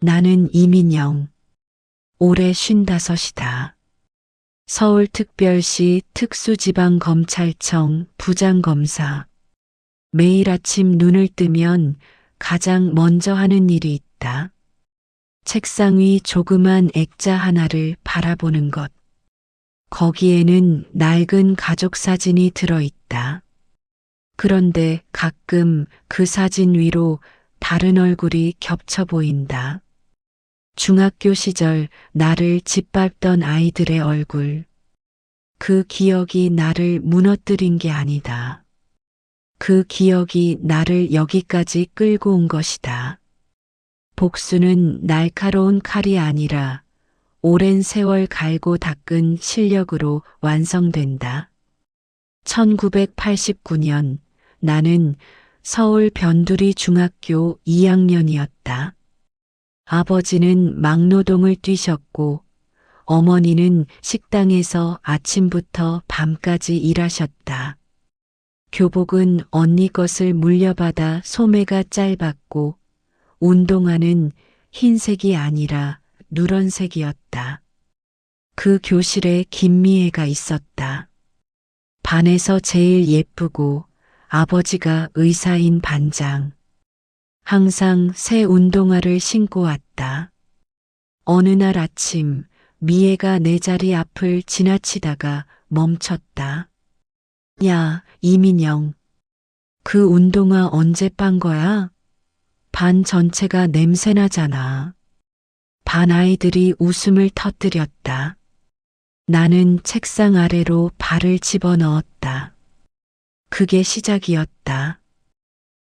나는 이민영. 올해 55이다. 서울특별시 특수지방검찰청 부장검사. 매일 아침 눈을 뜨면 가장 먼저 하는 일이 있다. 책상 위 조그만 액자 하나를 바라보는 것. 거기에는 낡은 가족 사진이 들어있다. 그런데 가끔 그 사진 위로 다른 얼굴이 겹쳐 보인다. 중학교 시절 나를 짓밟던 아이들의 얼굴. 그 기억이 나를 무너뜨린 게 아니다. 그 기억이 나를 여기까지 끌고 온 것이다. 복수는 날카로운 칼이 아니라 오랜 세월 갈고 닦은 실력으로 완성된다. 1989년 나는 서울 변두리 중학교 2학년이었다. 아버지는 막노동을 뛰셨고 어머니는 식당에서 아침부터 밤까지 일하셨다. 교복은 언니 것을 물려받아 소매가 짧았고 운동화는 흰색이 아니라 누런색이었다. 그 교실에 김미애가 있었다. 반에서 제일 예쁘고 아버지가 의사인 반장. 항상 새 운동화를 신고 왔다. 어느 날 아침 미애가 내 자리 앞을 지나치다가 멈췄다. 야, 이민영. 그 운동화 언제 빤 거야? 반 전체가 냄새나잖아. 반 아이들이 웃음을 터뜨렸다. 나는 책상 아래로 발을 집어넣었다. 그게 시작이었다.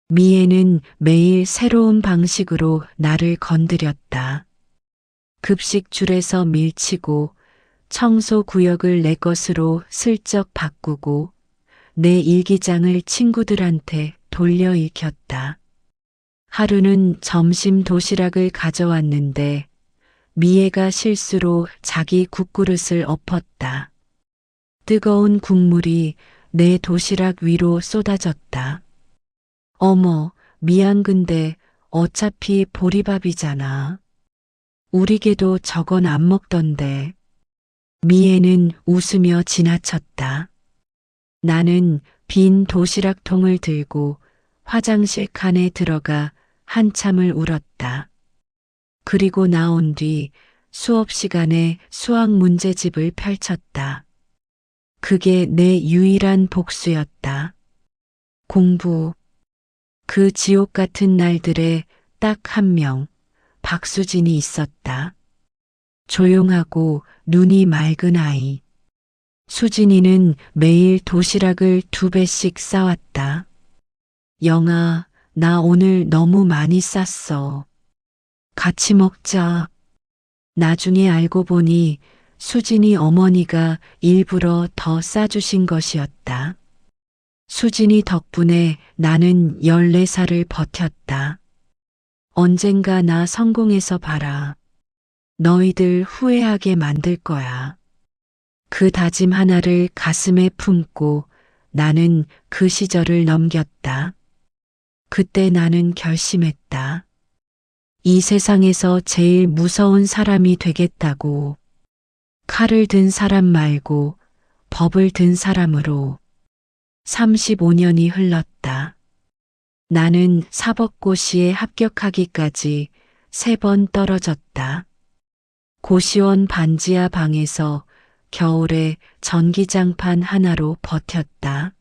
미애는 매일 새로운 방식으로 나를 건드렸다. 급식 줄에서 밀치고 청소 구역을 내 것으로 슬쩍 바꾸고 내 일기장을 친구들한테 돌려 읽혔다. 하루는 점심 도시락을 가져왔는데 미애가 실수로 자기 국그릇을 엎었다. 뜨거운 국물이 내 도시락 위로 쏟아졌다. 어머, 미안 근데 어차피 보리밥이잖아. 우리 개도 저건 안 먹던데. 미애는 웃으며 지나쳤다. 나는 빈 도시락통을 들고 화장실 칸에 들어가 한참을 울었다. 그리고 나온 뒤 수업 시간에 수학 문제집을 펼쳤다. 그게 내 유일한 복수였다. 공부. 그 지옥 같은 날들에 딱 한 명, 박수진이 있었다. 조용하고 눈이 맑은 아이. 수진이는 매일 도시락을 2배씩 싸왔다. 영아, 나 오늘 너무 많이 쌌어. 같이 먹자. 나중에 알고 보니 수진이 어머니가 일부러 더 싸주신 것이었다. 수진이 덕분에 나는 14살을 버텼다. 언젠가 나 성공해서 봐라. 너희들 후회하게 만들 거야. 그 다짐 하나를 가슴에 품고 나는 그 시절을 넘겼다. 그때 나는 결심했다. 이 세상에서 제일 무서운 사람이 되겠다고. 칼을 든 사람 말고 법을 든 사람으로. 35년이 흘렀다. 나는 사법고시에 합격하기까지 3번 떨어졌다. 고시원 반지하 방에서 겨울에 전기장판 하나로 버텼다.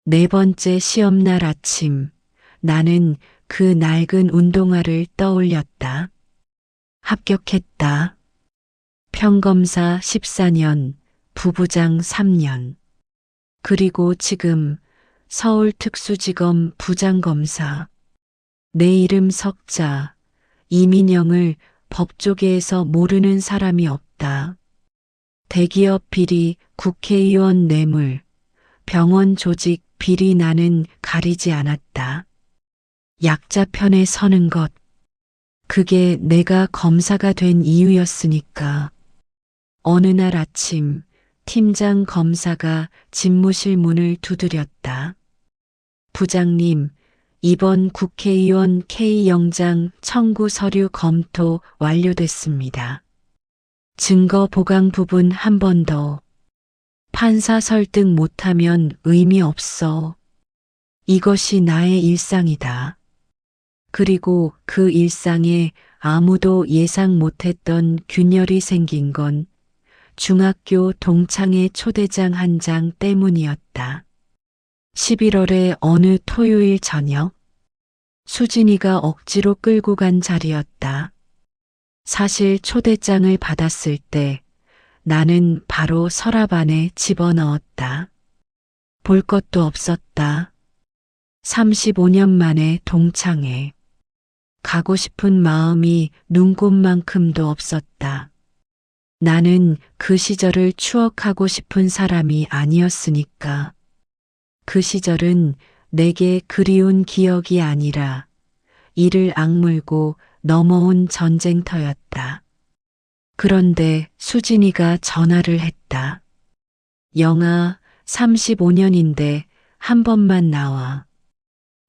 4번째 시험날 아침, 나는 그 낡은 운동화를 떠올렸다. 합격했다. 평검사 14년, 부부장 3년. 그리고 지금 서울특수지검 부장검사. 내 이름 석자, 이민영을 법조계에서 모르는 사람이 없다. 대기업 비리, 국회의원 뇌물, 병원 조직 비리 나는 가리지 않았다. 약자 편에 서는 것. 그게 내가 검사가 된 이유였으니까. 어느 날 아침 팀장 검사가 집무실 문을 두드렸다. 부장님, 이번 국회의원 K영장 청구 서류 검토 완료됐습니다. 증거 보강 부분 한 번 더. 판사 설득 못하면 의미 없어. 이것이 나의 일상이다. 그리고 그 일상에 아무도 예상 못했던 균열이 생긴 건 중학교 동창회 초대장 한 장 때문이었다. 11월의 어느 토요일 저녁, 수진이가 억지로 끌고 간 자리였다. 사실 초대장을 받았을 때 나는 바로 서랍 안에 집어넣었다. 볼 것도 없었다. 35년 만에 동창회. 가고 싶은 마음이 눈곱만큼도 없었다. 나는 그 시절을 추억하고 싶은 사람이 아니었으니까. 그 시절은 내게 그리운 기억이 아니라 이를 악물고 넘어온 전쟁터였다. 그런데 수진이가 전화를 했다. 영아, 35년인데 한 번만 나와.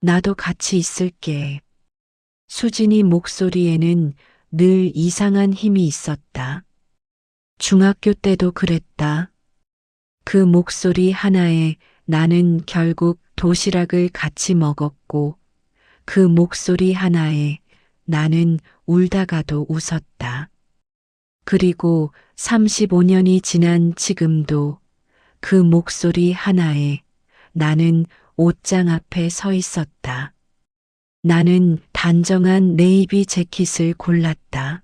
나도 같이 있을게. 수진이 목소리에는 늘 이상한 힘이 있었다. 중학교 때도 그랬다. 그 목소리 하나에 나는 결국 도시락을 같이 먹었고 그 목소리 하나에 나는 울다가도 웃었다. 그리고 35년이 지난 지금도 그 목소리 하나에 나는 옷장 앞에 서 있었다. 나는 단정한 네이비 재킷을 골랐다.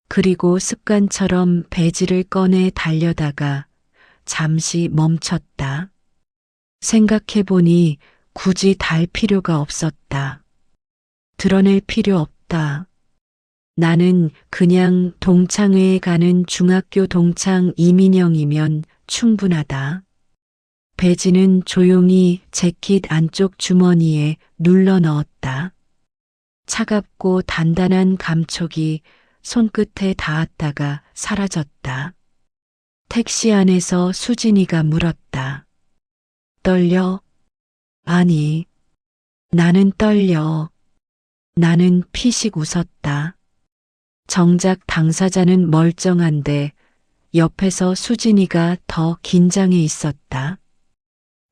그리고 습관처럼 배지를 꺼내 달려다가 잠시 멈췄다. 생각해보니 굳이 달 필요가 없었다. 드러낼 필요 없다. 나는 그냥 동창회에 가는 중학교 동창 이민영이면 충분하다. 배지는 조용히 재킷 안쪽 주머니에 눌러 넣었다. 차갑고 단단한 감촉이 손끝에 닿았다가 사라졌다. 택시 안에서 수진이가 물었다. 떨려? 아니, 나는 떨려. 나는 피식 웃었다. 정작 당사자는 멀쩡한데 옆에서 수진이가 더 긴장해 있었다.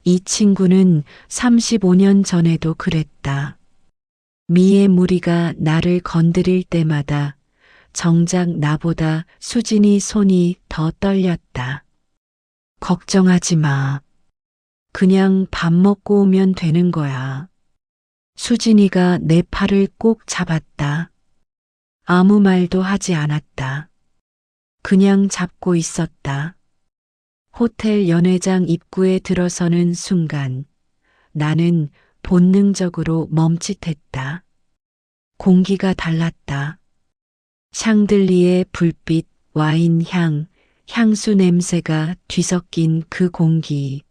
이 친구는 35년 전에도 그랬다. 미의 무리가 나를 건드릴 때마다 정작 나보다 수진이 손이 더 떨렸다. 걱정하지 마. 그냥 밥 먹고 오면 되는 거야. 수진이가 내 팔을 꼭 잡았다. 아무 말도 하지 않았다. 그냥 잡고 있었다. 호텔 연회장 입구에 들어서는 순간 나는 본능적으로 멈칫했다. 공기가 달랐다. 샹들리에 불빛, 와인 향, 향수 냄새가 뒤섞인 그 공기.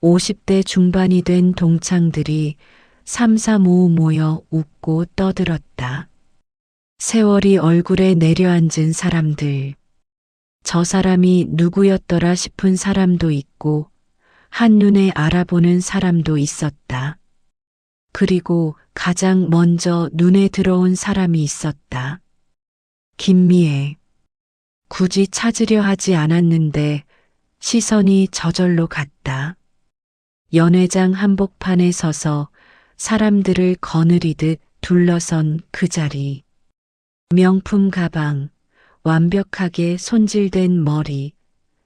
50대 중반이 된 동창들이 삼삼오오 모여 웃고 떠들었다. 세월이 얼굴에 내려앉은 사람들. 저 사람이 누구였더라 싶은 사람도 있고 한눈에 알아보는 사람도 있었다. 그리고 가장 먼저 눈에 들어온 사람이 있었다. 김미애. 굳이 찾으려 하지 않았는데 시선이 저절로 갔다. 연회장 한복판에 서서 사람들을 거느리듯 둘러선 그 자리. 명품 가방, 완벽하게 손질된 머리,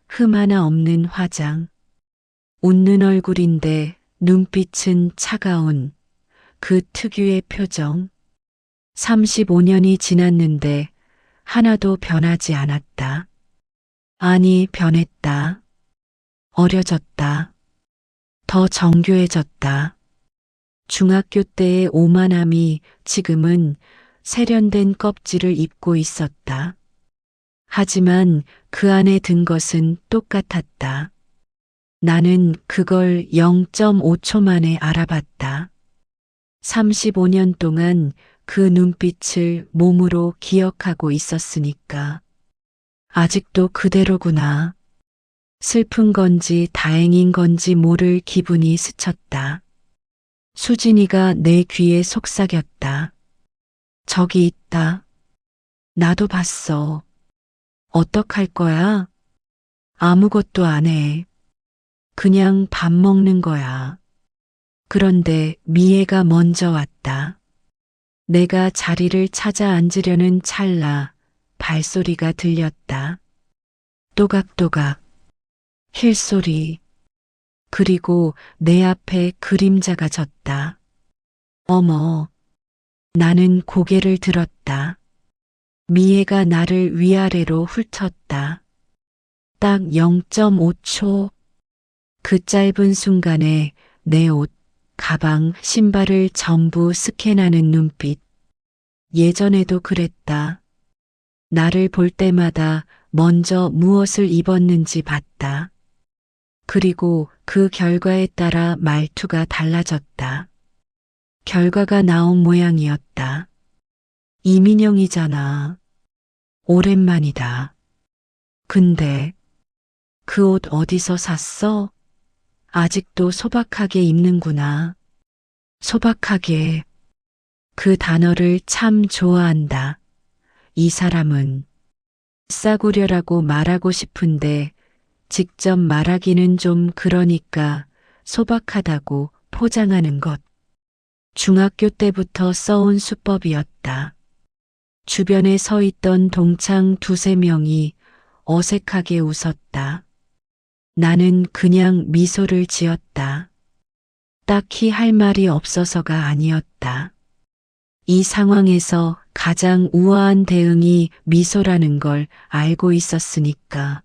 흠 하나 없는 화장. 웃는 얼굴인데 눈빛은 차가운 그 특유의 표정. 35년이 지났는데 하나도 변하지 않았다. 아니, 변했다. 어려졌다. 더 정교해졌다. 중학교 때의 오만함이 지금은 세련된 껍질을 입고 있었다. 하지만 그 안에 든 것은 똑같았다. 나는 그걸 0.5초 만에 알아봤다. 35년 동안 그 눈빛을 몸으로 기억하고 있었으니까. 아직도 그대로구나. 슬픈 건지 다행인 건지 모를 기분이 스쳤다. 수진이가 내 귀에 속삭였다. 저기 있다. 나도 봤어. 어떡할 거야? 아무것도 안 해. 그냥 밥 먹는 거야. 그런데 미애가 먼저 왔다. 내가 자리를 찾아 앉으려는 찰나 발소리가 들렸다. 또각또각 힐소리. 그리고 내 앞에 그림자가 졌다. 어머. 나는 고개를 들었다. 미애가 나를 위아래로 훑었다. 딱 0.5초. 그 짧은 순간에 내 옷, 가방, 신발을 전부 스캔하는 눈빛. 예전에도 그랬다. 나를 볼 때마다 먼저 무엇을 입었는지 봤다. 그리고 그 결과에 따라 말투가 달라졌다. 결과가 나온 모양이었다. 이민영이잖아. 오랜만이다. 근데 그 옷 어디서 샀어? 아직도 소박하게 입는구나. 소박하게. 그 단어를 참 좋아한다. 이 사람은 싸구려라고 말하고 싶은데 직접 말하기는 좀 그러니까 소박하다고 포장하는 것. 중학교 때부터 써온 수법이었다. 주변에 서 있던 동창 두세 명이 어색하게 웃었다. 나는 그냥 미소를 지었다. 딱히 할 말이 없어서가 아니었다. 이 상황에서 가장 우아한 대응이 미소라는 걸 알고 있었으니까.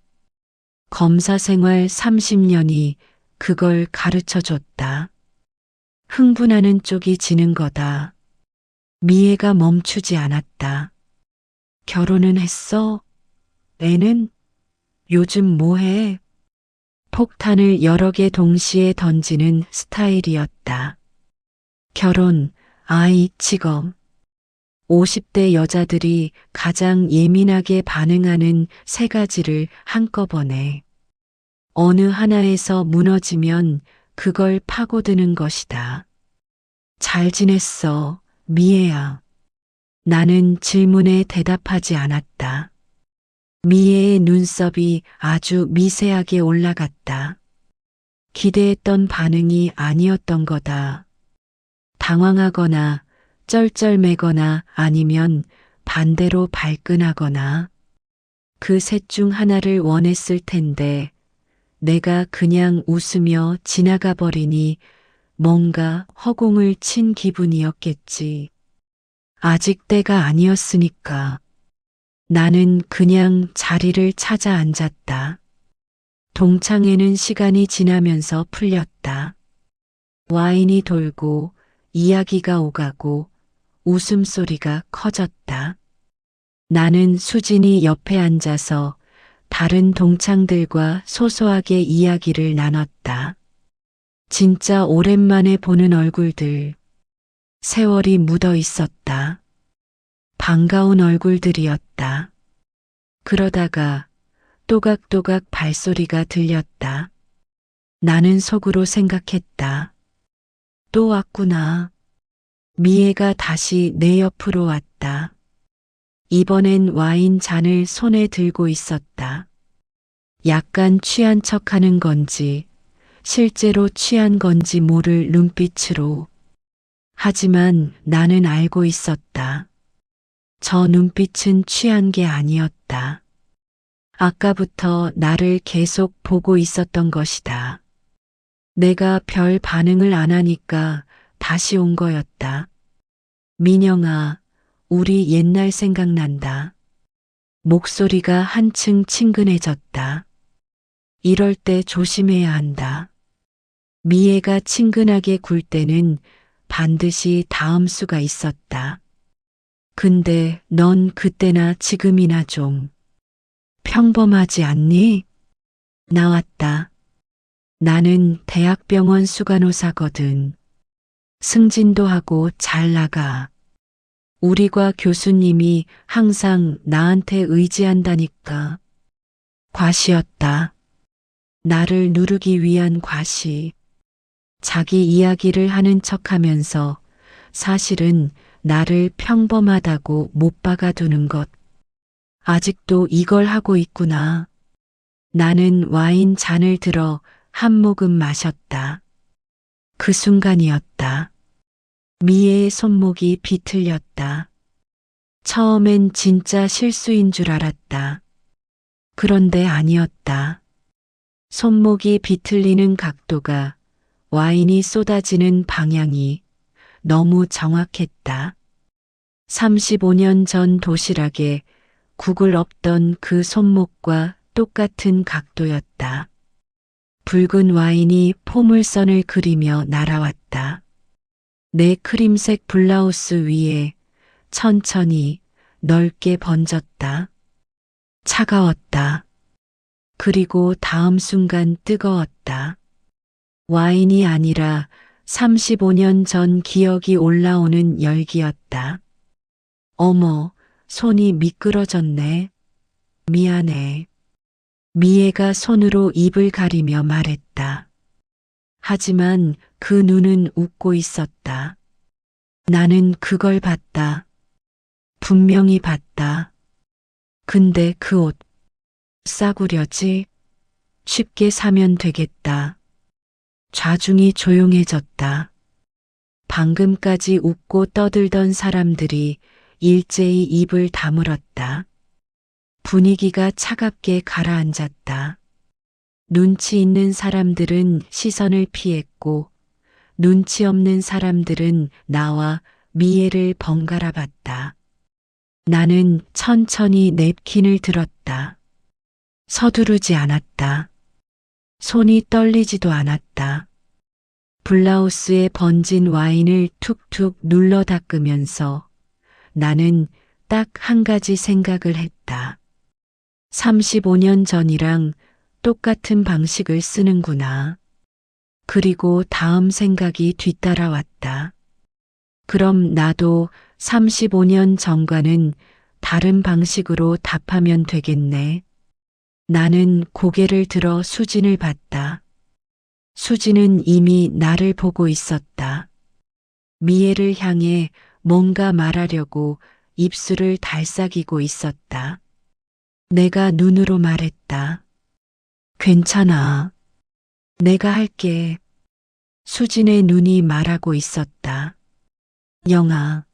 검사 생활 30년이 그걸 가르쳐 줬다. 흥분하는 쪽이 지는 거다. 미애가 멈추지 않았다. 결혼은 했어? 애는? 요즘 뭐해? 폭탄을 여러 개 동시에 던지는 스타일이었다. 결혼, 아이, 직업. 50대 여자들이 가장 예민하게 반응하는 세 가지를 한꺼번에. 어느 하나에서 무너지면 그걸 파고드는 것이다. 잘 지냈어, 미애야. 나는 질문에 대답하지 않았다. 미애의 눈썹이 아주 미세하게 올라갔다. 기대했던 반응이 아니었던 거다. 당황하거나 쩔쩔매거나 아니면 반대로 발끈하거나 그 셋 중 하나를 원했을 텐데 내가 그냥 웃으며 지나가 버리니 뭔가 허공을 친 기분이었겠지. 아직 때가 아니었으니까. 나는 그냥 자리를 찾아 앉았다. 동창회는 시간이 지나면서 풀렸다. 와인이 돌고 이야기가 오가고 웃음소리가 커졌다. 나는 수진이 옆에 앉아서 다른 동창들과 소소하게 이야기를 나눴다. 진짜 오랜만에 보는 얼굴들. 세월이 묻어 있었다. 반가운 얼굴들이었다. 그러다가 또각또각 발소리가 들렸다. 나는 속으로 생각했다. 또 왔구나. 미애가 다시 내 옆으로 왔다. 이번엔 와인 잔을 손에 들고 있었다. 약간 취한 척하는 건지 실제로 취한 건지 모를 눈빛으로. 하지만 나는 알고 있었다. 저 눈빛은 취한 게 아니었다. 아까부터 나를 계속 보고 있었던 것이다. 내가 별 반응을 안 하니까 다시 온 거였다. 민영아, 우리 옛날 생각난다. 목소리가 한층 친근해졌다. 이럴 때 조심해야 한다. 미애가 친근하게 굴 때는 반드시 다음 수가 있었다. 근데 넌 그때나 지금이나 좀 평범하지 않니? 나왔다. 나는 대학병원 수간호사거든. 승진도 하고 잘 나가. 우리과 교수님이 항상 나한테 의지한다니까. 과시였다. 나를 누르기 위한 과시. 자기 이야기를 하는 척하면서 사실은 나를 평범하다고 못 박아두는 것. 아직도 이걸 하고 있구나. 나는 와인 잔을 들어 한 모금 마셨다. 그 순간이었다. 미애의 손목이 비틀렸다. 처음엔 진짜 실수인 줄 알았다. 그런데 아니었다. 손목이 비틀리는 각도가, 와인이 쏟아지는 방향이 너무 정확했다. 35년 전 도시락에 국을 엎던 그 손목과 똑같은 각도였다. 붉은 와인이 포물선을 그리며 날아왔다. 내 크림색 블라우스 위에 천천히 넓게 번졌다. 차가웠다. 그리고 다음 순간 뜨거웠다. 와인이 아니라 35년 전 기억이 올라오는 열기였다. 어머, 손이 미끄러졌네. 미안해. 미애가 손으로 입을 가리며 말했다. 하지만 그 눈은 웃고 있었다. 나는 그걸 봤다. 분명히 봤다. 근데 그 옷, 싸구려지? 쉽게 사면 되겠다. 좌중이 조용해졌다. 방금까지 웃고 떠들던 사람들이 일제히 입을 다물었다. 분위기가 차갑게 가라앉았다. 눈치 있는 사람들은 시선을 피했고, 눈치 없는 사람들은 나와 미애를 번갈아 봤다. 나는 천천히 냅킨을 들었다. 서두르지 않았다. 손이 떨리지도 않았다. 블라우스에 번진 와인을 툭툭 눌러 닦으면서 나는 딱 한 가지 생각을 했다. 35년 전이랑 똑같은 방식을 쓰는구나. 그리고 다음 생각이 뒤따라왔다. 그럼 나도 35년 전과는 다른 방식으로 답하면 되겠네. 나는 고개를 들어 수진을 봤다. 수진은 이미 나를 보고 있었다. 미애를 향해 뭔가 말하려고 입술을 달싹이고 있었다. 내가 눈으로 말했다. 괜찮아. 내가 할게. 수진의 눈이 말하고 있었다. 영아,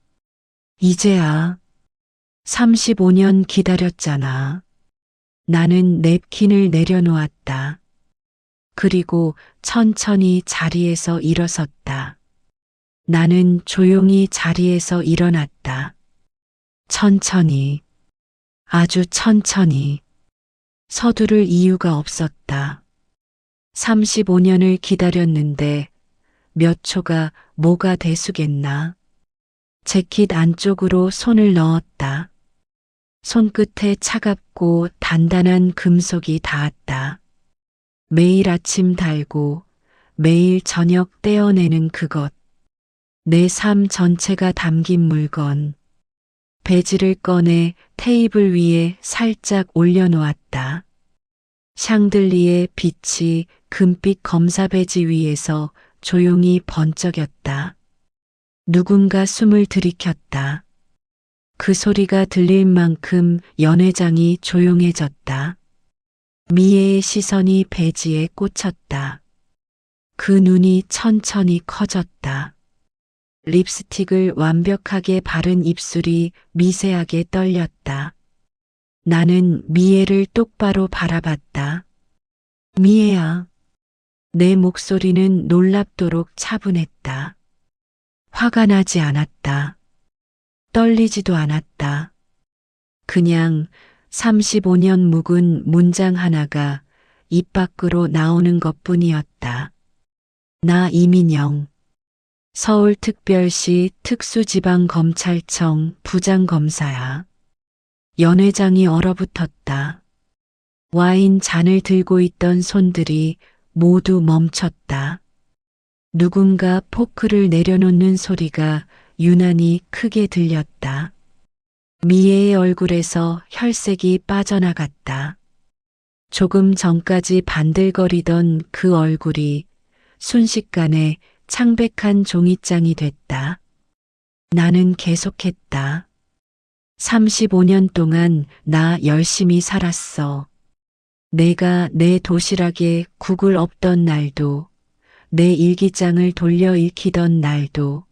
이제야 35년 기다렸잖아. 나는 냅킨을 내려놓았다. 그리고 천천히 자리에서 일어섰다. 나는 조용히 자리에서 일어났다. 천천히, 아주 천천히. 서두를 이유가 없었다. 35년을 기다렸는데 몇 초가 뭐가 대수겠나. 재킷 안쪽으로 손을 넣었다. 손끝에 차갑고 단단한 금속이 닿았다. 매일 아침 달고 매일 저녁 떼어내는 그것. 내 삶 전체가 담긴 물건. 배지를 꺼내 테이블 위에 살짝 올려놓았다. 샹들리에 빛이 금빛 검사 배지 위에서 조용히 번쩍였다. 누군가 숨을 들이켰다. 그 소리가 들릴 만큼 연회장이 조용해졌다. 미애의 시선이 배지에 꽂혔다. 그 눈이 천천히 커졌다. 립스틱을 완벽하게 바른 입술이 미세하게 떨렸다. 나는 미애를 똑바로 바라봤다. 미애야. 내 목소리는 놀랍도록 차분했다. 화가 나지 않았다. 떨리지도 않았다. 그냥 35년 묵은 문장 하나가 입 밖으로 나오는 것뿐이었다. 나 이민영. 서울특별시 특수지방검찰청 부장검사야. 연회장이 얼어붙었다. 와인 잔을 들고 있던 손들이 모두 멈췄다. 누군가 포크를 내려놓는 소리가 유난히 크게 들렸다. 미애의 얼굴에서 혈색이 빠져나갔다. 조금 전까지 반들거리던 그 얼굴이 순식간에 창백한 종이장이 됐다. 나는 계속했다. 35년 동안 나 열심히 살았어. 내가 내 도시락에 국을 엎던 날도, 내 일기장을 돌려 읽히던 날도,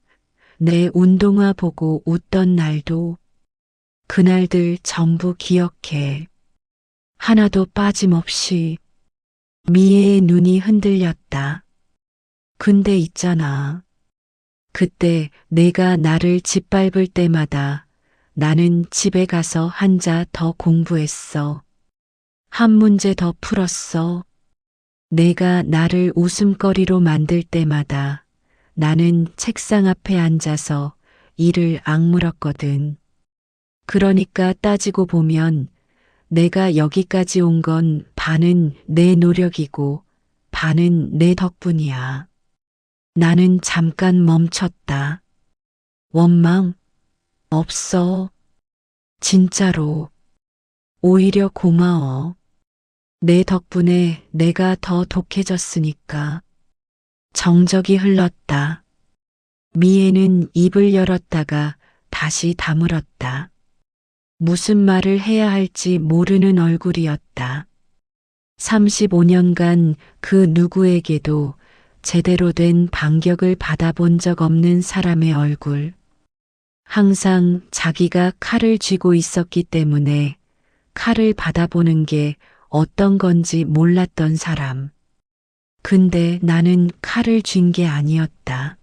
내 운동화 보고 웃던 날도, 그날들 전부 기억해. 하나도 빠짐없이. 미애의 눈이 흔들렸다. 근데 있잖아. 그때 내가 나를 짓밟을 때마다 나는 집에 가서 한자 더 공부했어. 한 문제 더 풀었어. 내가 나를 웃음거리로 만들 때마다 나는 책상 앞에 앉아서 이를 악물었거든. 그러니까 따지고 보면 내가 여기까지 온 건 반은 내 노력이고 반은 내 덕분이야. 나는 잠깐 멈췄다. 원망? 없어. 진짜로. 오히려 고마워. 내 덕분에 내가 더 독해졌으니까. 정적이 흘렀다. 미애는 입을 열었다가 다시 다물었다. 무슨 말을 해야 할지 모르는 얼굴이었다. 35년간 그 누구에게도 제대로 된 반격을 받아본 적 없는 사람의 얼굴. 항상 자기가 칼을 쥐고 있었기 때문에 칼을 받아보는 게 어떤 건지 몰랐던 사람. 근데 나는 칼을 쥔 게 아니었다.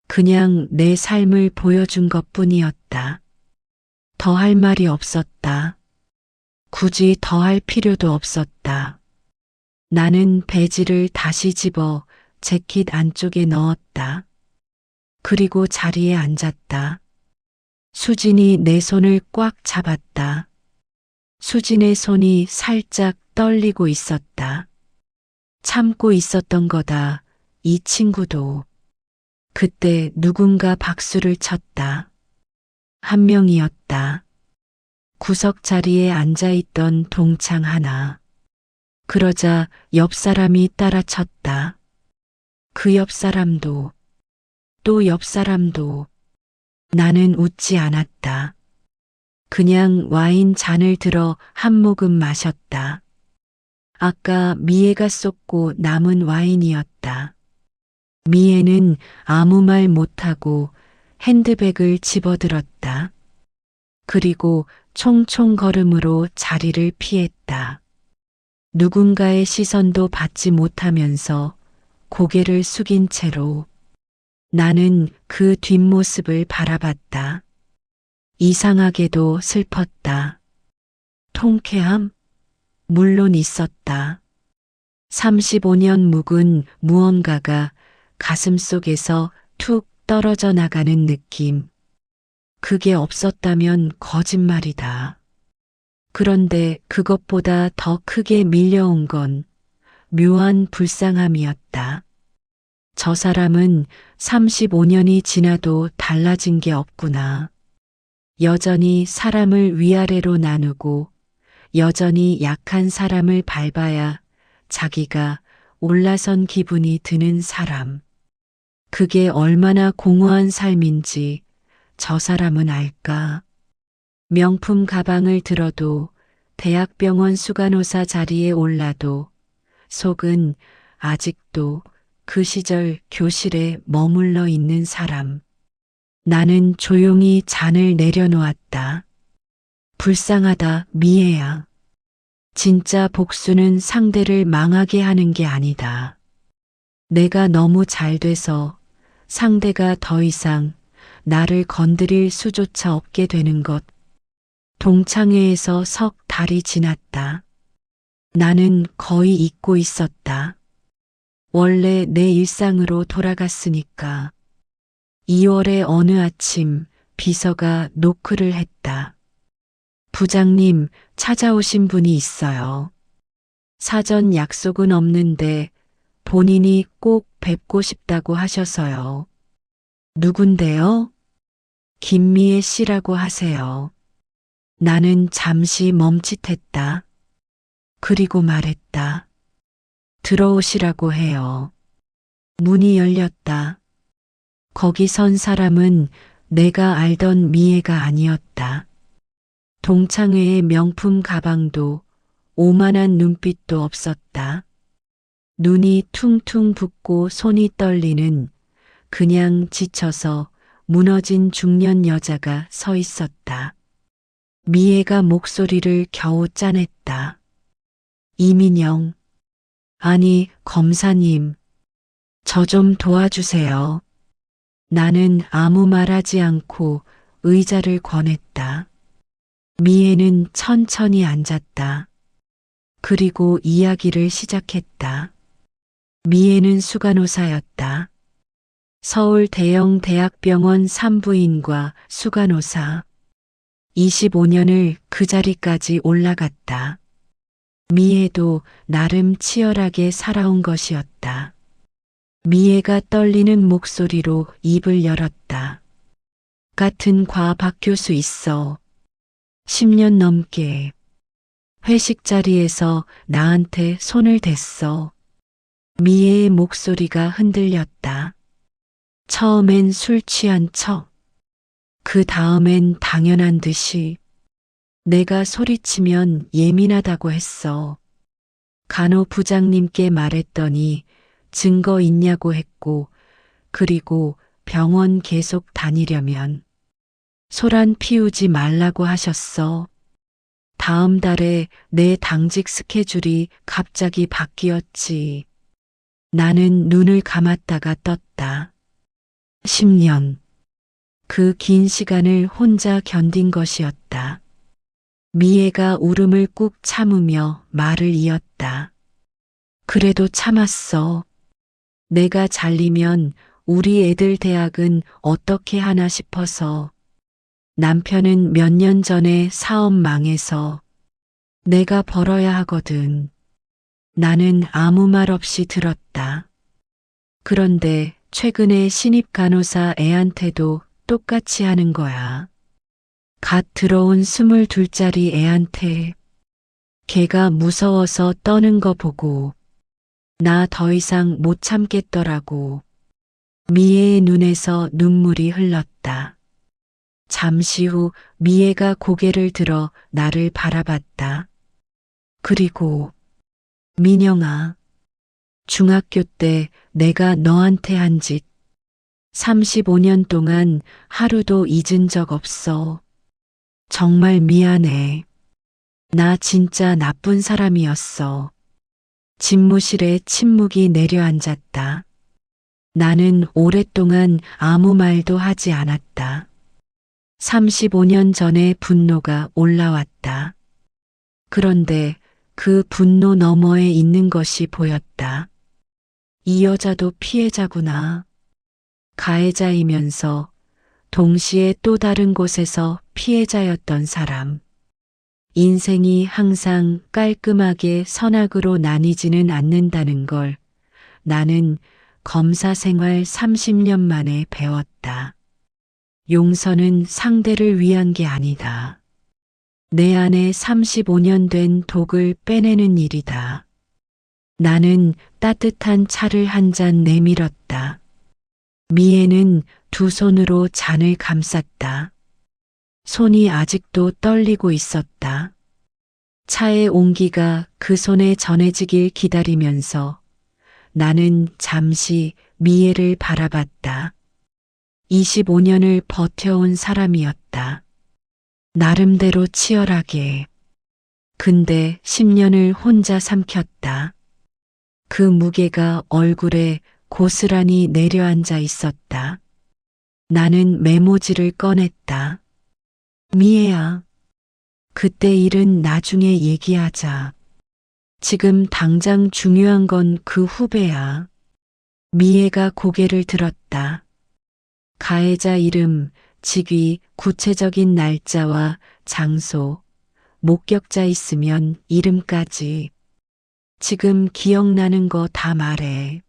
그냥 내 삶을 보여준 것뿐이었다. 더 할 말이 없었다. 굳이 더 할 필요도 없었다. 나는 배지를 다시 집어 재킷 안쪽에 넣었다. 그리고 자리에 앉았다. 수진이 내 손을 꽉 잡았다. 수진의 손이 살짝 떨리고 있었다. 참고 있었던 거다. 이 친구도. 그때 누군가 박수를 쳤다. 한 명이었다. 구석 자리에 앉아있던 동창 하나. 그러자 옆 사람이 따라쳤다. 그 옆 사람도, 또 옆 사람도. 나는 웃지 않았다. 그냥 와인 잔을 들어 한 모금 마셨다. 아까 미애가 쏟고 남은 와인이었다. 미애는 아무 말 못하고 핸드백을 집어들었다. 그리고 총총 걸음으로 자리를 피했다. 누군가의 시선도 받지 못하면서 고개를 숙인 채로 나는 그 뒷모습을 바라봤다. 이상하게도 슬펐다. 통쾌함? 물론 있었다. 35년 묵은 무언가가 가슴속에서 툭 떨어져 나가는 느낌. 그게 없었다면 거짓말이다. 그런데 그것보다 더 크게 밀려온 건 묘한 불쌍함이었다. 저 사람은 35년이 지나도 달라진 게 없구나. 여전히 사람을 위아래로 나누고 여전히 약한 사람을 밟아야 자기가 올라선 기분이 드는 사람. 그게 얼마나 공허한 삶인지 저 사람은 알까? 명품 가방을 들어도 대학병원 수간호사 자리에 올라도 속은 아직도 그 시절 교실에 머물러 있는 사람. 나는 조용히 잔을 내려놓았다. 불쌍하다, 미애야. 진짜 복수는 상대를 망하게 하는 게 아니다. 내가 너무 잘 돼서 상대가 더 이상 나를 건드릴 수조차 없게 되는 것. 동창회에서 석 달이 지났다. 나는 거의 잊고 있었다. 원래 내 일상으로 돌아갔으니까. 2월의 어느 아침 비서가 노크를 했다. 부장님, 찾아오신 분이 있어요. 사전 약속은 없는데 본인이 꼭 뵙고 싶다고 하셔서요. 누군데요? 김미애 씨라고 하세요. 나는 잠시 멈칫했다. 그리고 말했다. 들어오시라고 해요. 문이 열렸다. 거기 선 사람은 내가 알던 미애가 아니었다. 동창회의 명품 가방도 오만한 눈빛도 없었다. 눈이 퉁퉁 붓고 손이 떨리는 그냥 지쳐서 무너진 중년 여자가 서 있었다. 미애가 목소리를 겨우 짜냈다. 이민영. 아니, 검사님. 저 좀 도와주세요. 나는 아무 말하지 않고 의자를 권했다. 미애는 천천히 앉았다. 그리고 이야기를 시작했다. 미애는 수간호사였다. 서울 대형 대학병원 산부인과 수간호사. 25년을 그 자리까지 올라갔다. 미애도 나름 치열하게 살아온 것이었다. 미애가 떨리는 목소리로 입을 열었다. 같은 박 교수 있어. 10년 넘게. 회식 자리에서 나한테 손을 댔어. 미애의 목소리가 흔들렸다. 처음엔 술 취한 척. 그 다음엔 당연한 듯이. 내가 소리치면 예민하다고 했어. 간호 부장님께 말했더니 증거 있냐고 했고, 그리고 병원 계속 다니려면 소란 피우지 말라고 하셨어. 다음 달에 내 당직 스케줄이 갑자기 바뀌었지. 나는 눈을 감았다가 떴다. 10년. 그 긴 시간을 혼자 견딘 것이었다. 미애가 울음을 꾹 참으며 말을 이었다. 그래도 참았어. 내가 잘리면 우리 애들 대학은 어떻게 하나 싶어서. 남편은 몇 년 전에 사업 망해서 내가 벌어야 하거든. 나는 아무 말 없이 들었다. 그런데 최근에 신입 간호사 애한테도 똑같이 하는 거야. 갓 들어온 22짜리 애한테. 걔가 무서워서 떠는 거 보고 나 더 이상 못 참겠더라고. 미애의 눈에서 눈물이 흘렀다. 잠시 후 미애가 고개를 들어 나를 바라봤다. 그리고 민영아, 중학교 때 내가 너한테 한 짓 35년 동안 하루도 잊은 적 없어. 정말 미안해. 나 진짜 나쁜 사람이었어. 집무실에 침묵이 내려앉았다. 나는 오랫동안 아무 말도 하지 않았다. 35년 전의 분노가 올라왔다. 그런데 그 분노 너머에 있는 것이 보였다. 이 여자도 피해자구나. 가해자이면서 동시에 또 다른 곳에서 피해자였던 사람. 인생이 항상 깔끔하게 선악으로 나뉘지는 않는다는 걸 나는 검사 생활 30년 만에 배웠다. 용서는 상대를 위한 게 아니다. 내 안에 35년 된 독을 빼내는 일이다. 나는 따뜻한 차를 한 잔 내밀었다. 미애는 두 손으로 잔을 감쌌다. 손이 아직도 떨리고 있었다. 차의 온기가 그 손에 전해지길 기다리면서 나는 잠시 미애를 바라봤다. 25년을 버텨온 사람이었다. 나름대로 치열하게. 근데 10년을 혼자 삼켰다. 그 무게가 얼굴에 고스란히 내려앉아 있었다. 나는 메모지를 꺼냈다. 미애야, 그때 일은 나중에 얘기하자. 지금 당장 중요한 건 그 후배야. 미애가 고개를 들었다. 가해자 이름, 직위, 구체적인 날짜와 장소, 목격자 있으면 이름까지. 지금 기억나는 거 다 말해.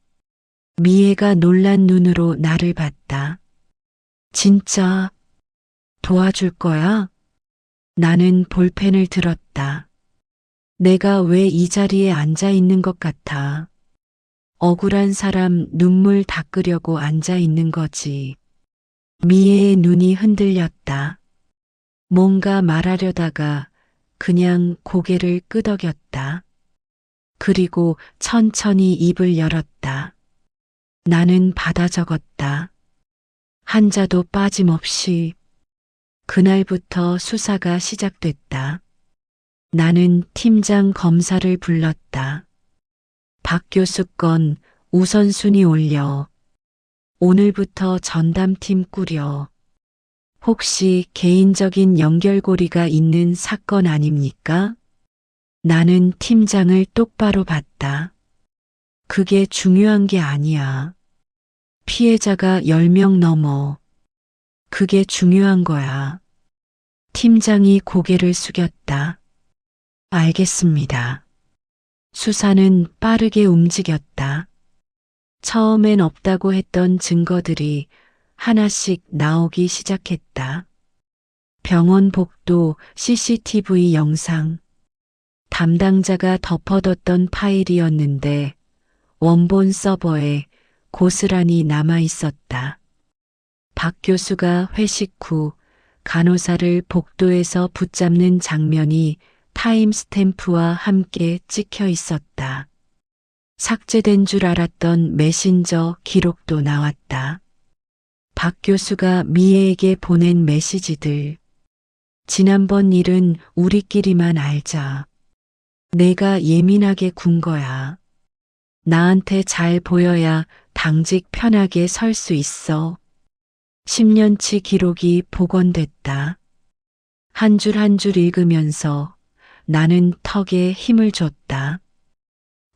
미애가 놀란 눈으로 나를 봤다. 진짜 도와줄 거야? 나는 볼펜을 들었다. 내가 왜 이 자리에 앉아 있는 것 같아? 억울한 사람 눈물 닦으려고 앉아 있는 거지. 미애의 눈이 흔들렸다. 뭔가 말하려다가 그냥 고개를 끄덕였다. 그리고 천천히 입을 열었다. 나는 받아 적었다. 한자도 빠짐없이. 그날부터 수사가 시작됐다. 나는 팀장 검사를 불렀다. 박 교수 건 우선순위 올려. 오늘부터 전담팀 꾸려. 혹시 개인적인 연결고리가 있는 사건 아닙니까? 나는 팀장을 똑바로 봤다. 그게 중요한 게 아니야. 피해자가 10명 넘어. 그게 중요한 거야. 팀장이 고개를 숙였다. 알겠습니다. 수사는 빠르게 움직였다. 처음엔 없다고 했던 증거들이 하나씩 나오기 시작했다. 병원 복도 CCTV 영상. 담당자가 덮어뒀던 파일이었는데 원본 서버에 고스란히 남아 있었다. 박 교수가 회식 후 간호사를 복도에서 붙잡는 장면이 타임스탬프와 함께 찍혀 있었다. 삭제된 줄 알았던 메신저 기록도 나왔다. 박 교수가 미애에게 보낸 메시지들. 지난번 일은 우리끼리만 알자. 내가 예민하게 군 거야. 나한테 잘 보여야 당직 편하게 설 수 있어. 10년치 기록이 복원됐다. 한 줄 한 줄 읽으면서 나는 턱에 힘을 줬다.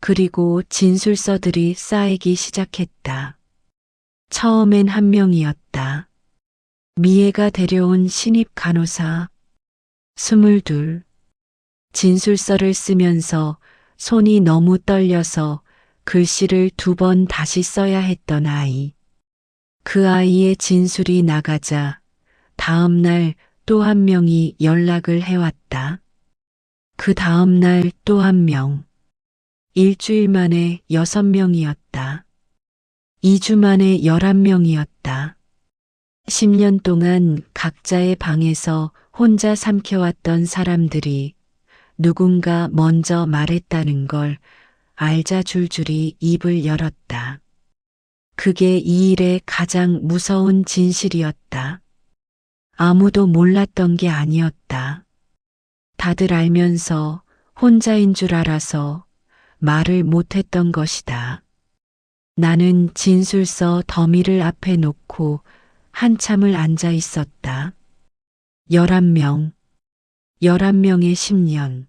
그리고 진술서들이 쌓이기 시작했다. 처음엔 한 명이었다. 미애가 데려온 신입 간호사. 22. 진술서를 쓰면서 손이 너무 떨려서 글씨를 2번 다시 써야 했던 아이. 그 아이의 진술이 나가자 다음 날 또 한 명이 연락을 해왔다. 그 다음 날 또 한 명. 일주일 만에 6명이었다. 2주 만에 11명이었다. 10년 동안 각자의 방에서 혼자 삼켜왔던 사람들이 누군가 먼저 말했다는 걸 알자 줄줄이 입을 열었다. 그게 이 일의 가장 무서운 진실이었다. 아무도 몰랐던 게 아니었다. 다들 알면서 혼자인 줄 알아서 말을 못했던 것이다. 나는 진술서 더미를 앞에 놓고 한참을 앉아 있었다. 11명, 11명의 10년.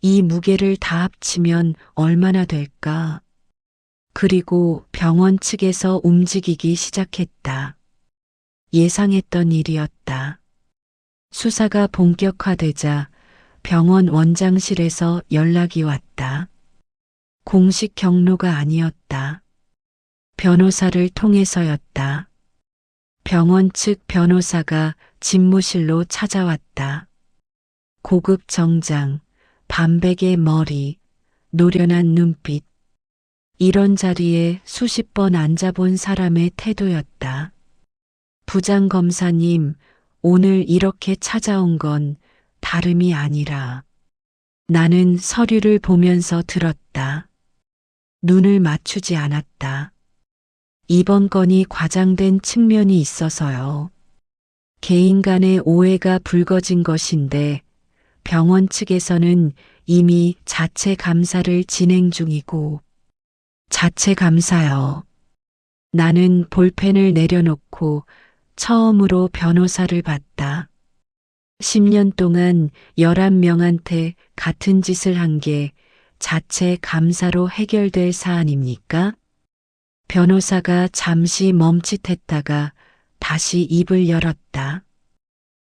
이 무게를 다 합치면 얼마나 될까? 그리고 병원 측에서 움직이기 시작했다. 예상했던 일이었다. 수사가 본격화되자 병원 원장실에서 연락이 왔다. 공식 경로가 아니었다. 변호사를 통해서였다. 병원 측 변호사가 집무실로 찾아왔다. 고급 정장, 반백의 머리, 노련한 눈빛. 이런 자리에 수십 번 앉아본 사람의 태도였다. 부장검사님, 오늘 이렇게 찾아온 건 다름이 아니라. 나는 서류를 보면서 들었다. 눈을 맞추지 않았다. 이번 건이 과장된 측면이 있어서요. 개인 간의 오해가 불거진 것인데 병원 측에서는 이미 자체 감사를 진행 중이고. 자체 감사요. 나는 볼펜을 내려놓고 처음으로 변호사를 봤다. 10년 동안 11명한테 같은 짓을 한 게 자체 감사로 해결될 사안입니까? 변호사가 잠시 멈칫했다가 다시 입을 열었다.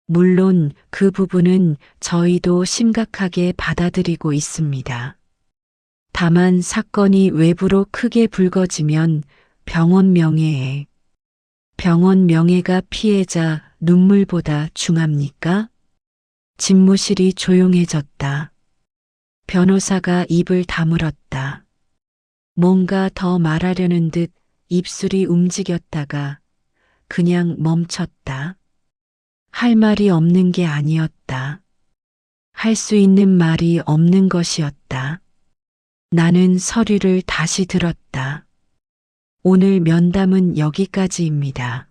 물론 그 부분은 저희도 심각하게 받아들이고 있습니다. 다만 사건이 외부로 크게 불거지면 병원 명예가 피해자 눈물보다 중합니까? 집무실이 조용해졌다. 변호사가 입을 다물었다. 뭔가 더 말하려는 듯 입술이 움직였다가 그냥 멈췄다. 할 말이 없는 게 아니었다. 할 수 있는 말이 없는 것이었다. 나는 서류를 다시 들었다. 오늘 면담은 여기까지입니다.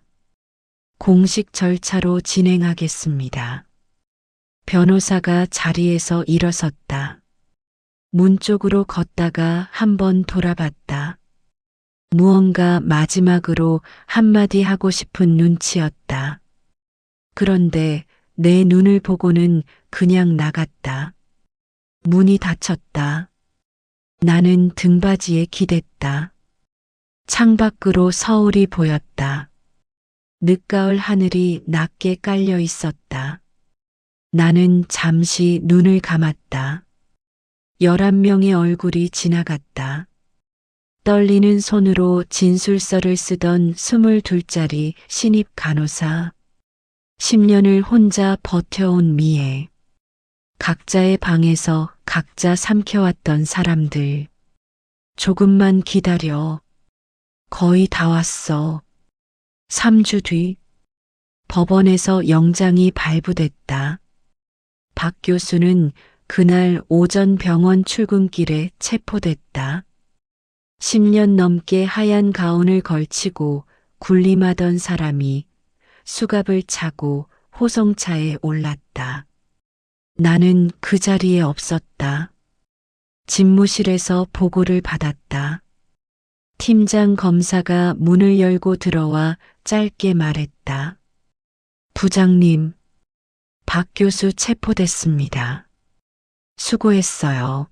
공식 절차로 진행하겠습니다. 변호사가 자리에서 일어섰다. 문 쪽으로 걷다가 한번 돌아봤다. 무언가 마지막으로 한마디 하고 싶은 눈치였다. 그런데 내 눈을 보고는 그냥 나갔다. 문이 닫혔다. 나는 등받이에 기댔다. 창밖으로 서울이 보였다. 늦가을 하늘이 낮게 깔려 있었다. 나는 잠시 눈을 감았다. 11명의 얼굴이 지나갔다. 떨리는 손으로 진술서를 쓰던 22짜리 신입 간호사. 10년을 혼자 버텨온 미애. 각자의 방에서 각자 삼켜왔던 사람들. 조금만 기다려. 거의 다 왔어. 3주 뒤 법원에서 영장이 발부됐다. 박 교수는 그날 오전 병원 출근길에 체포됐다. 10년 넘게 하얀 가운을 걸치고 군림하던 사람이 수갑을 차고 호송차에 올랐다. 나는 그 자리에 없었다. 집무실에서 보고를 받았다. 팀장 검사가 문을 열고 들어와 짧게 말했다. 부장님, 박 교수 체포됐습니다. 수고했어요.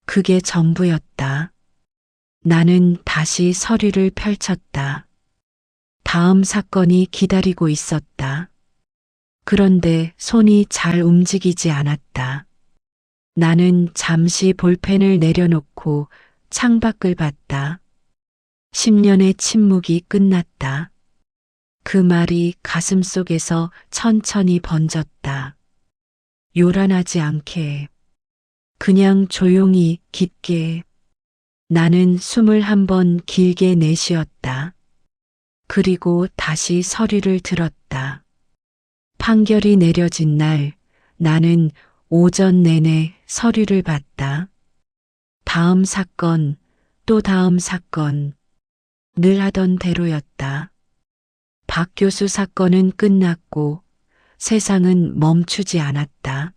그게 전부였다. 나는 다시 서류를 펼쳤다. 다음 사건이 기다리고 있었다. 그런데 손이 잘 움직이지 않았다. 나는 잠시 볼펜을 내려놓고 창밖을 봤다. 10년의 침묵이 끝났다. 그 말이 가슴속에서 천천히 번졌다. 요란하지 않게, 그냥 조용히 깊게. 나는 숨을 한번 길게 내쉬었다. 그리고 다시 서류를 들었다. 판결이 내려진 날, 나는 오전 내내 서류를 봤다. 다음 사건, 또 다음 사건. 늘 하던 대로였다. 박 교수 사건은 끝났고 세상은 멈추지 않았다.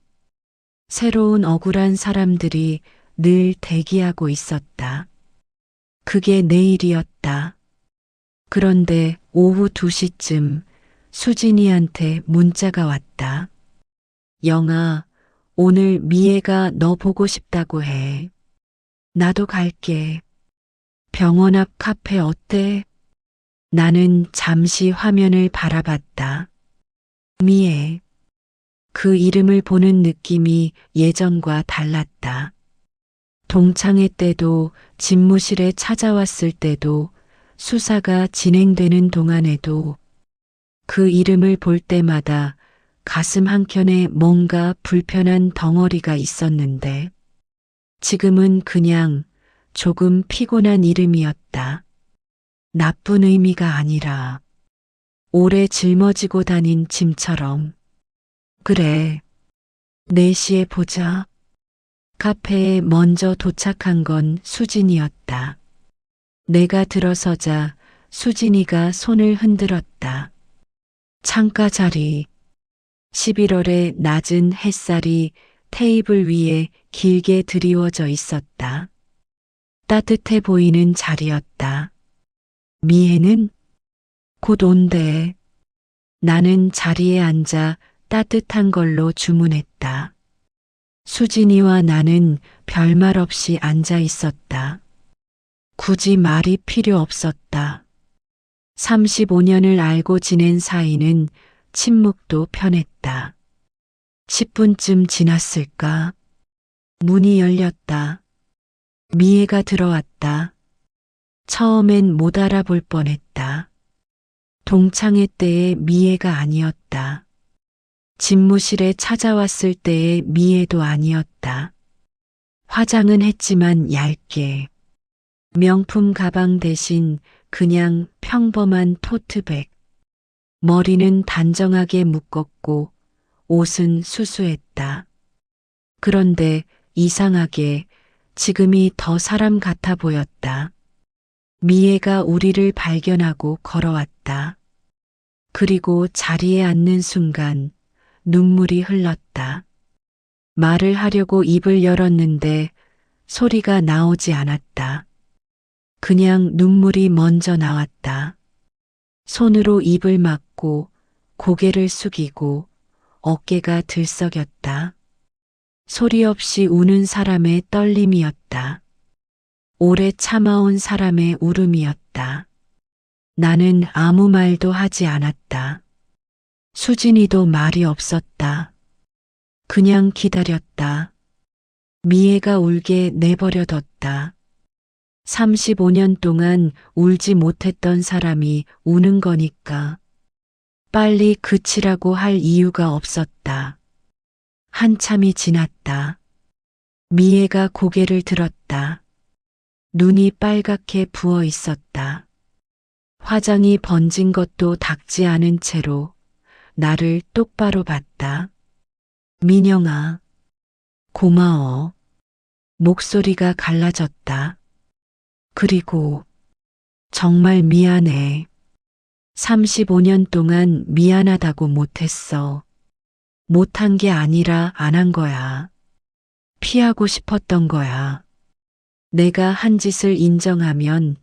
새로운 억울한 사람들이 늘 대기하고 있었다. 그게 내일이었다. 그런데 오후 2시쯤 수진이한테 문자가 왔다. 영아, 오늘 미애가 너 보고 싶다고 해. 나도 갈게. 병원 앞 카페 어때? 나는 잠시 화면을 바라봤다. 미애. 그 이름을 보는 느낌이 예전과 달랐다. 동창회 때도 집무실에 찾아왔을 때도 수사가 진행되는 동안에도 그 이름을 볼 때마다 가슴 한켠에 뭔가 불편한 덩어리가 있었는데 지금은 그냥 조금 피곤한 이름이었다. 나쁜 의미가 아니라 오래 짊어지고 다닌 짐처럼. 그래, 4시에 보자. 카페에 먼저 도착한 건 수진이었다. 내가 들어서자 수진이가 손을 흔들었다. 창가 자리. 11월의 낮은 햇살이 테이블 위에 길게 드리워져 있었다. 따뜻해 보이는 자리였다. 미애는 곧 온대. 나는 자리에 앉아 따뜻한 걸로 주문했다. 수진이와 나는 별말 없이 앉아 있었다. 굳이 말이 필요 없었다. 35년을 알고 지낸 사이는 침묵도 편했다. 10분쯤 지났을까? 문이 열렸다. 미애가 들어왔다. 처음엔 못 알아볼 뻔했다. 동창회 때의 미애가 아니었다. 집무실에 찾아왔을 때의 미애도 아니었다. 화장은 했지만 얇게. 명품 가방 대신 그냥 평범한 토트백. 머리는 단정하게 묶었고 옷은 수수했다. 그런데 이상하게 지금이 더 사람 같아 보였다. 미애가 우리를 발견하고 걸어왔다. 그리고 자리에 앉는 순간 눈물이 흘렀다. 말을 하려고 입을 열었는데 소리가 나오지 않았다. 그냥 눈물이 먼저 나왔다. 손으로 입을 막고 고개를 숙이고 어깨가 들썩였다. 소리 없이 우는 사람의 떨림이었다. 오래 참아온 사람의 울음이었다. 나는 아무 말도 하지 않았다. 수진이도 말이 없었다. 그냥 기다렸다. 미애가 울게 내버려뒀다. 35년 동안 울지 못했던 사람이 우는 거니까 빨리 그치라고 할 이유가 없었다. 한참이 지났다. 미애가 고개를 들었다. 눈이 빨갛게 부어 있었다. 화장이 번진 것도 닦지 않은 채로 나를 똑바로 봤다. 민영아, 고마워. 목소리가 갈라졌다. 그리고 정말 미안해. 35년 동안 미안하다고 못했어. 못한 게 아니라 안 한 거야. 피하고 싶었던 거야. 내가 한 짓을 인정하면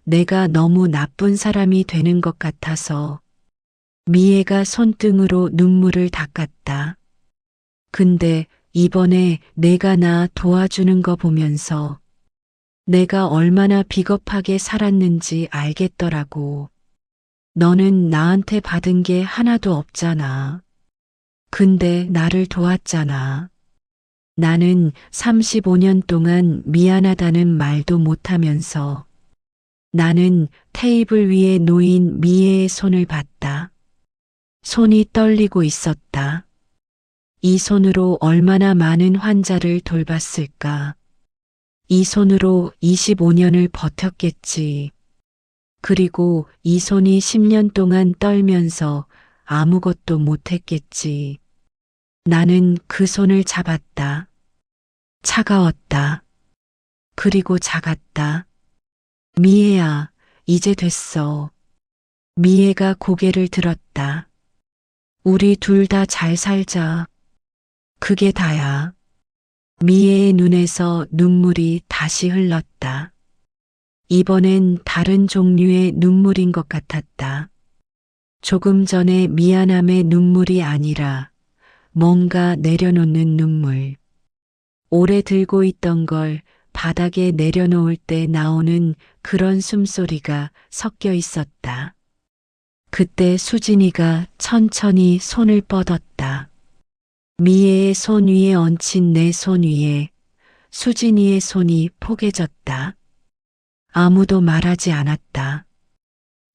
내가 너무 나쁜 사람이 되는 것 같아서. 미애가 손등으로 눈물을 닦았다. 근데 이번에 내가 나 도와주는 거 보면서 내가 얼마나 비겁하게 살았는지 알겠더라고. 너는 나한테 받은 게 하나도 없잖아. 근데 나를 도왔잖아. 나는 35년 동안 미안하다는 말도 못하면서 나는 테이블 위에 놓인 미애의 손을 봤다. 손이 떨리고 있었다. 이 손으로 얼마나 많은 환자를 돌봤을까. 이 손으로 25년을 버텼겠지. 그리고 이 손이 10년 동안 떨면서 아무것도 못했겠지. 나는 그 손을 잡았다. 차가웠다. 그리고 작았다. 미애야, 이제 됐어. 미애가 고개를 들었다. 우리 둘 다 잘 살자. 그게 다야. 미애의 눈에서 눈물이 다시 흘렀다. 이번엔 다른 종류의 눈물인 것 같았다. 조금 전에 미안함의 눈물이 아니라 뭔가 내려놓는 눈물. 오래 들고 있던 걸 바닥에 내려놓을 때 나오는 그런 숨소리가 섞여 있었다. 그때 수진이가 천천히 손을 뻗었다. 미애의 손 위에 얹힌 내 손 위에 수진이의 손이 포개졌다. 아무도 말하지 않았다.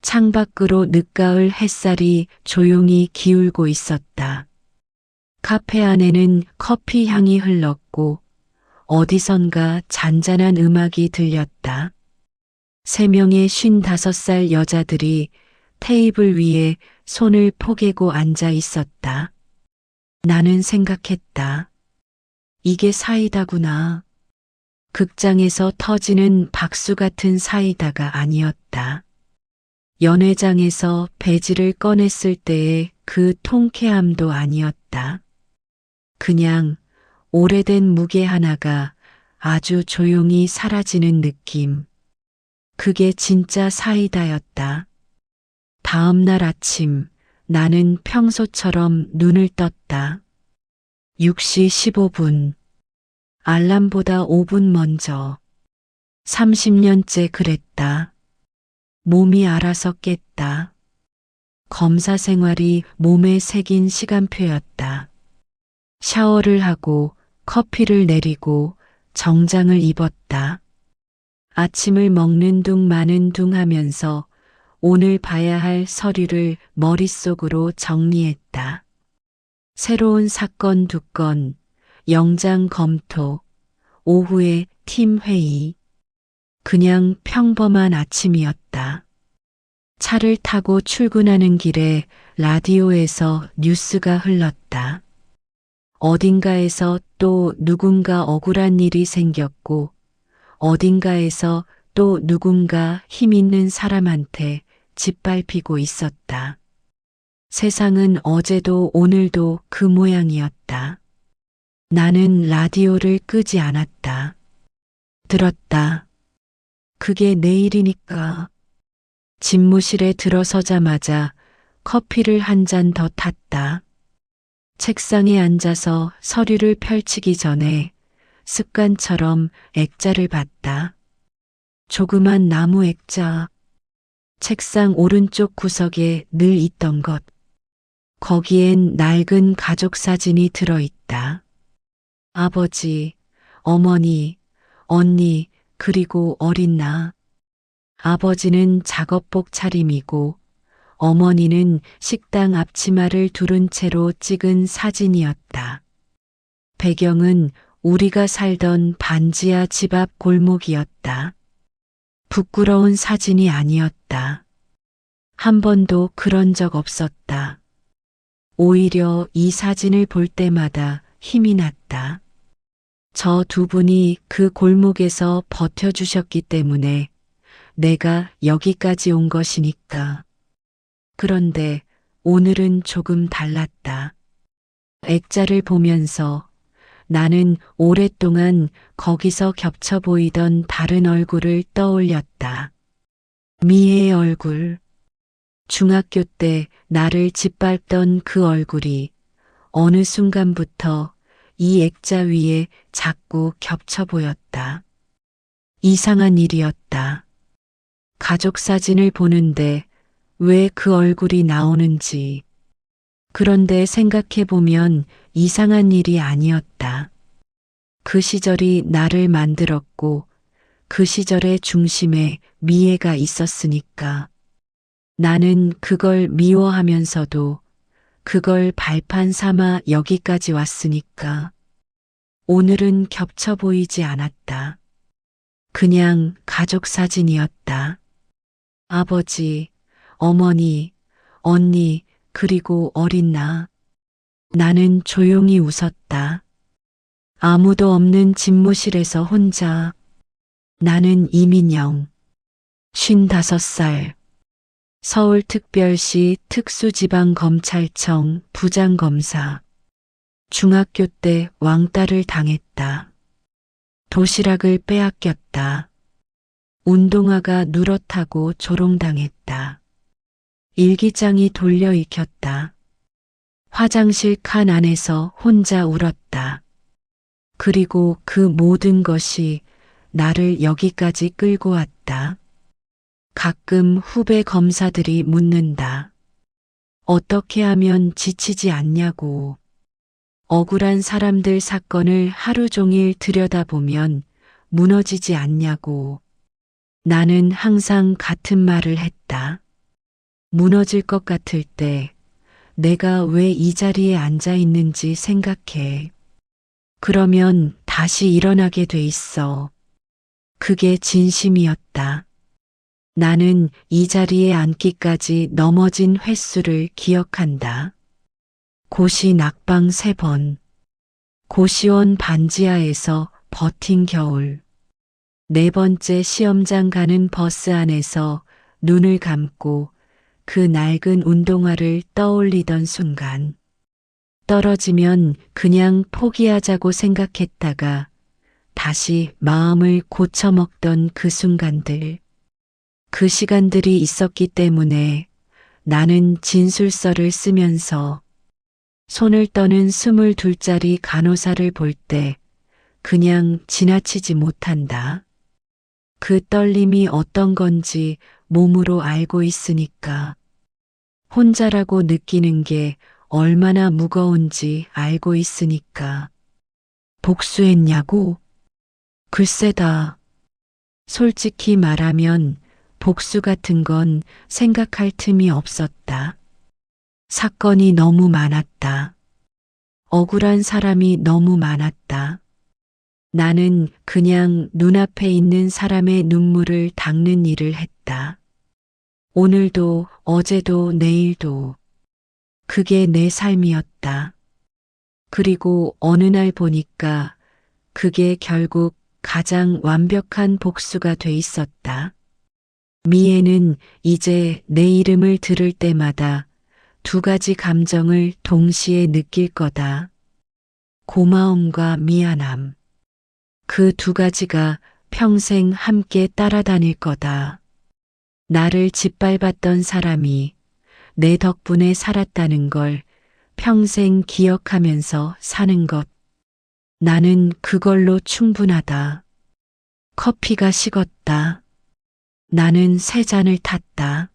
창밖으로 늦가을 햇살이 조용히 기울고 있었다. 카페 안에는 커피 향이 흘렀고 어디선가 잔잔한 음악이 들렸다. 3명의 55살 여자들이 테이블 위에 손을 포개고 앉아 있었다. 나는 생각했다. 이게 사이다구나. 극장에서 터지는 박수 같은 사이다가 아니었다. 연회장에서 배지를 꺼냈을 때의 그 통쾌함도 아니었다. 그냥 오래된 무게 하나가 아주 조용히 사라지는 느낌. 그게 진짜 사이다였다. 다음 날 아침 나는 평소처럼 눈을 떴다. 6시 15분. 알람보다 5분 먼저. 30년째 그랬다. 몸이 알아서 깼다. 검사 생활이 몸에 새긴 시간표였다. 샤워를 하고 커피를 내리고 정장을 입었다. 아침을 먹는 둥 마는 둥 하면서 오늘 봐야 할 서류를 머릿속으로 정리했다. 새로운 사건 2건, 영장 검토, 오후에 팀 회의. 그냥 평범한 아침이었다. 차를 타고 출근하는 길에 라디오에서 뉴스가 흘렀다. 어딘가에서 또 누군가 억울한 일이 생겼고, 어딘가에서 또 누군가 힘 있는 사람한테 짓밟히고 있었다. 세상은 어제도 오늘도 그 모양이었다. 나는 라디오를 끄지 않았다. 들었다. 그게 내일이니까. 집무실에 들어서자마자 커피를 한 잔 더 탔다. 책상에 앉아서 서류를 펼치기 전에 습관처럼 액자를 봤다. 조그만 나무 액자. 책상 오른쪽 구석에 늘 있던 것. 거기엔 낡은 가족 사진이 들어있다. 아버지, 어머니, 언니, 그리고 어린 나. 아버지는 작업복 차림이고 어머니는 식당 앞치마를 두른 채로 찍은 사진이었다. 배경은 우리가 살던 반지하 집 앞 골목이었다. 부끄러운 사진이 아니었다. 한 번도 그런 적 없었다. 오히려 이 사진을 볼 때마다 힘이 났다. 저 두 분이 그 골목에서 버텨주셨기 때문에 내가 여기까지 온 것이니까. 그런데 오늘은 조금 달랐다. 액자를 보면서 나는 오랫동안 거기서 겹쳐 보이던 다른 얼굴을 떠올렸다. 미애의 얼굴. 중학교 때 나를 짓밟던 그 얼굴이 어느 순간부터 이 액자 위에 자꾸 겹쳐 보였다. 이상한 일이었다. 가족 사진을 보는데 왜 그 얼굴이 나오는지. 그런데 생각해보면 이상한 일이 아니었다. 그 시절이 나를 만들었고 그 시절의 중심에 미애가 있었으니까. 나는 그걸 미워하면서도 그걸 발판 삼아 여기까지 왔으니까. 오늘은 겹쳐 보이지 않았다. 그냥 가족 사진이었다. 아버지, 어머니, 언니, 그리고 어린 나. 나는 조용히 웃었다. 아무도 없는 집무실에서 혼자. 나는 이민영. 55살. 서울특별시 특수지방검찰청 부장검사. 중학교 때 왕따를 당했다. 도시락을 빼앗겼다. 운동화가 누렇다고 조롱당했다. 일기장이 돌려 익혔다. 화장실 칸 안에서 혼자 울었다. 그리고 그 모든 것이 나를 여기까지 끌고 왔다. 가끔 후배 검사들이 묻는다. 어떻게 하면 지치지 않냐고. 억울한 사람들 사건을 하루 종일 들여다보면 무너지지 않냐고. 나는 항상 같은 말을 했다. 무너질 것 같을 때 내가 왜 이 자리에 앉아 있는지 생각해. 그러면 다시 일어나게 돼 있어. 그게 진심이었다. 나는 이 자리에 앉기까지 넘어진 횟수를 기억한다. 고시 낙방 3번. 고시원 반지하에서 버틴 겨울. 4번째 시험장 가는 버스 안에서 눈을 감고 그 낡은 운동화를 떠올리던 순간. 떨어지면 그냥 포기하자고 생각했다가 다시 마음을 고쳐먹던 그 순간들. 그 시간들이 있었기 때문에 나는 진술서를 쓰면서 손을 떠는 22짜리 간호사를 볼 때 그냥 지나치지 못한다. 그 떨림이 어떤 건지 몸으로 알고 있으니까. 혼자라고 느끼는 게 얼마나 무거운지 알고 있으니까. 복수했냐고? 글쎄다. 솔직히 말하면 복수 같은 건 생각할 틈이 없었다. 사건이 너무 많았다. 억울한 사람이 너무 많았다. 나는 그냥 눈앞에 있는 사람의 눈물을 닦는 일을 했다. 오늘도, 어제도, 내일도. 그게 내 삶이었다. 그리고 어느 날 보니까 그게 결국 가장 완벽한 복수가 돼 있었다. 미애는 이제 내 이름을 들을 때마다 두 가지 감정을 동시에 느낄 거다. 고마움과 미안함. 그 두 가지가 평생 함께 따라다닐 거다. 나를 짓밟았던 사람이 내 덕분에 살았다는 걸 평생 기억하면서 사는 것. 나는 그걸로 충분하다. 커피가 식었다. 나는 세 잔을 탔다.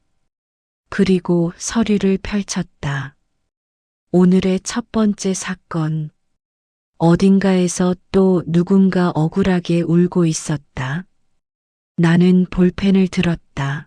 그리고 서류를 펼쳤다. 오늘의 첫 번째 사건. 어딘가에서 또 누군가 억울하게 울고 있었다. 나는 볼펜을 들었다.